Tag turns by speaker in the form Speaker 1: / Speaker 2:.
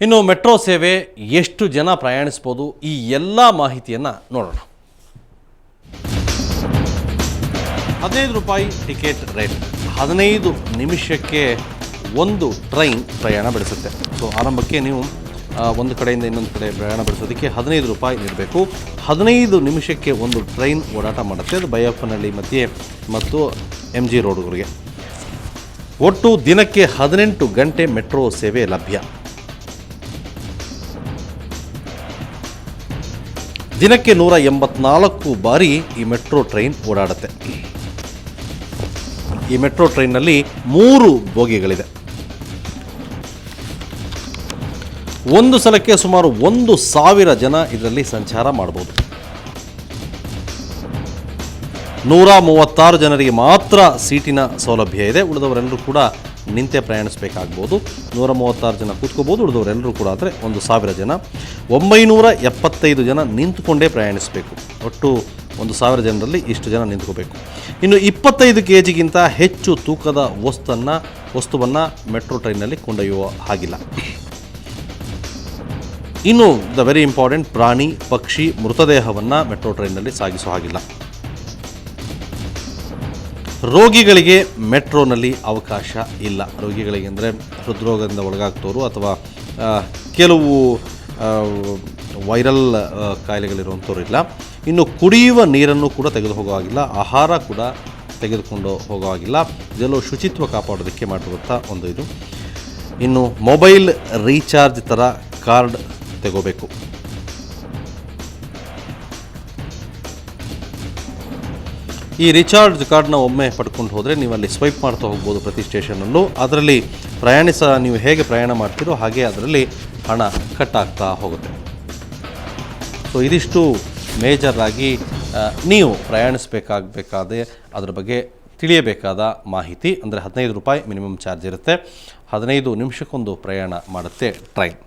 Speaker 1: ಇನ್ನು ಮೆಟ್ರೋ ಸೇವೆ ಎಷ್ಟು ಜನ ಪ್ರಯಾಣಿಸಬಹುದು ಈ ಎಲ್ಲ ಮಾಹಿತಿಯನ್ನು ನೋಡೋಣ. 15 ರೂಪಾಯಿ ಟಿಕೆಟ್ ರೇಟ್. 15 ನಿಮಿಷಕ್ಕೆ ಒಂದು ಟ್ರೈನ್ ಪ್ರಯಾಣ ಬೆಳೆಸುತ್ತೆ. ಸೊ ಆರಂಭಕ್ಕೆ ನೀವು ಒಂದು ಕಡೆಯಿಂದ ಇನ್ನೊಂದು ಕಡೆ ಪ್ರಯಾಣ ಬೆಳೆಸೋದಕ್ಕೆ 15 ರೂಪಾಯಿ ನೀಡಬೇಕು. 15 ನಿಮಿಷಕ್ಕೆ ಒಂದು ಟ್ರೈನ್ ಓಡಾಟ ಮಾಡುತ್ತೆ. ಅದು ಬೈಯಪ್ಪನಹಳ್ಳಿ ಮಧ್ಯೆ ಮತ್ತು MG ರೋಡ್ಗಳಿಗೆ. ಒಟ್ಟು ದಿನಕ್ಕೆ 18 ಗಂಟೆ ಮೆಟ್ರೋ ಸೇವೆ ಲಭ್ಯ. ದಿನಕ್ಕೆ 184 ಬಾರಿ ಈ ಮೆಟ್ರೋ ಟ್ರೈನ್ ಓಡಾಡುತ್ತೆ. ಈ ಮೆಟ್ರೋ ಟ್ರೈನ್ನಲ್ಲಿ 3 ಬೋಗಿಗಳಿದೆ. ಒಂದು ಸಲಕ್ಕೆ ಸುಮಾರು 1,000 ಜನ ಇದರಲ್ಲಿ ಸಂಚಾರ ಮಾಡಬಹುದು. 136 ಜನರಿಗೆ ಮಾತ್ರ ಸೀಟಿನ ಸೌಲಭ್ಯ ಇದೆ. ಉಳಿದವರೆಲ್ಲರೂ ಕೂಡ ನಿಂತೆ ಪ್ರಯಾಣಿಸಬೇಕಾಗ್ಬೋದು. 136 ಜನ ಕೂತ್ಕೋಬೋದು. ಉಳಿದವರೆಲ್ಲರೂ ಕೂಡ ಆದರೆ 1,000 ಜನ. 975 ಜನ ನಿಂತುಕೊಂಡೇ ಪ್ರಯಾಣಿಸಬೇಕು. ಒಟ್ಟು 1,000 ಜನರಲ್ಲಿ ಇಷ್ಟು ಜನ ನಿಂತ್ಕೋಬೇಕು. ಇನ್ನು 25 kgಗಿಂತ ಹೆಚ್ಚು ತೂಕದ ವಸ್ತುವನ್ನು ಮೆಟ್ರೋ ಟ್ರೈನ್ನಲ್ಲಿ ಕೊಂಡೊಯ್ಯುವ ಹಾಗಿಲ್ಲ. ಇನ್ನು ದ ವೆರಿ ಇಂಪಾರ್ಟೆಂಟ್, ಪ್ರಾಣಿ ಪಕ್ಷಿ ಮೃತದೇಹವನ್ನು ಮೆಟ್ರೋ ಟ್ರೈನ್ನಲ್ಲಿ ಸಾಗಿಸೋ ಹಾಗಿಲ್ಲ. ರೋಗಿಗಳಿಗೆ ಮೆಟ್ರೋನಲ್ಲಿ ಅವಕಾಶ ಇಲ್ಲ. ರೋಗಿಗಳಿಗೆ ಅಂದರೆ ಹೃದ್ರೋಗದಿಂದ ಒಳಗಾಗ್ತೋರು ಅಥವಾ ಕೆಲವು ವೈರಲ್ ಕಾಯಿಲೆಗಳಿರುವಂಥವ್ರು ಇಲ್ಲ. ಇನ್ನು ಕುಡಿಯುವ ನೀರನ್ನು ಕೂಡ ತೆಗೆದು ಹೋಗೋ ಹಾಗಿಲ್ಲ. ಆಹಾರ ಕೂಡ ತೆಗೆದುಕೊಂಡು ಹೋಗೋ ಹಾಗಿಲ್ಲ. ಇದೆಲ್ಲೋ ಶುಚಿತ್ವ ಕಾಪಾಡೋದಕ್ಕೆ ಮಾಡಿರುವಂಥ ಒಂದು ಇದು. ಇನ್ನು ಮೊಬೈಲ್ ರೀಚಾರ್ಜ್ ಥರ ಕಾರ್ಡ್ ತೆಗೋಬೇಕು. ಈ ರೀಚಾರ್ಜ್ ಕಾರ್ಡ್ನ ಒಮ್ಮೆ ಪಡ್ಕೊಂಡು ಹೋದರೆ ನೀವು ಅಲ್ಲಿ ಸ್ವೈಪ್ ಮಾಡ್ತಾ ಹೋಗ್ಬೋದು ಪ್ರತಿ ಸ್ಟೇಷನಲ್ಲೂ. ಅದರಲ್ಲಿ ನೀವು ಹೇಗೆ ಪ್ರಯಾಣ ಮಾಡ್ತೀರೋ ಹಾಗೆ ಅದರಲ್ಲಿ ಹಣ ಕಟ್ ಆಗ್ತಾ ಹೋಗುತ್ತೆ. ಸೊ ಇದಿಷ್ಟು ಮೇಜರ್ ಆಗಿ ನೀವು ಪ್ರಯಾಣಿಸಬೇಕಾಗಬೇಕಾದ್ರೆ ಅದರ ಬಗ್ಗೆ ತಿಳಿಯಬೇಕಾದ ಮಾಹಿತಿ. ಅಂದರೆ 15 ರೂಪಾಯಿ ಮಿನಿಮಮ್ ಚಾರ್ಜ್ ಇರುತ್ತೆ. 15 ನಿಮಿಷಕ್ಕೊಂದು ಪ್ರಯಾಣ ಮಾಡುತ್ತೆ ಟ್ರೈನ್.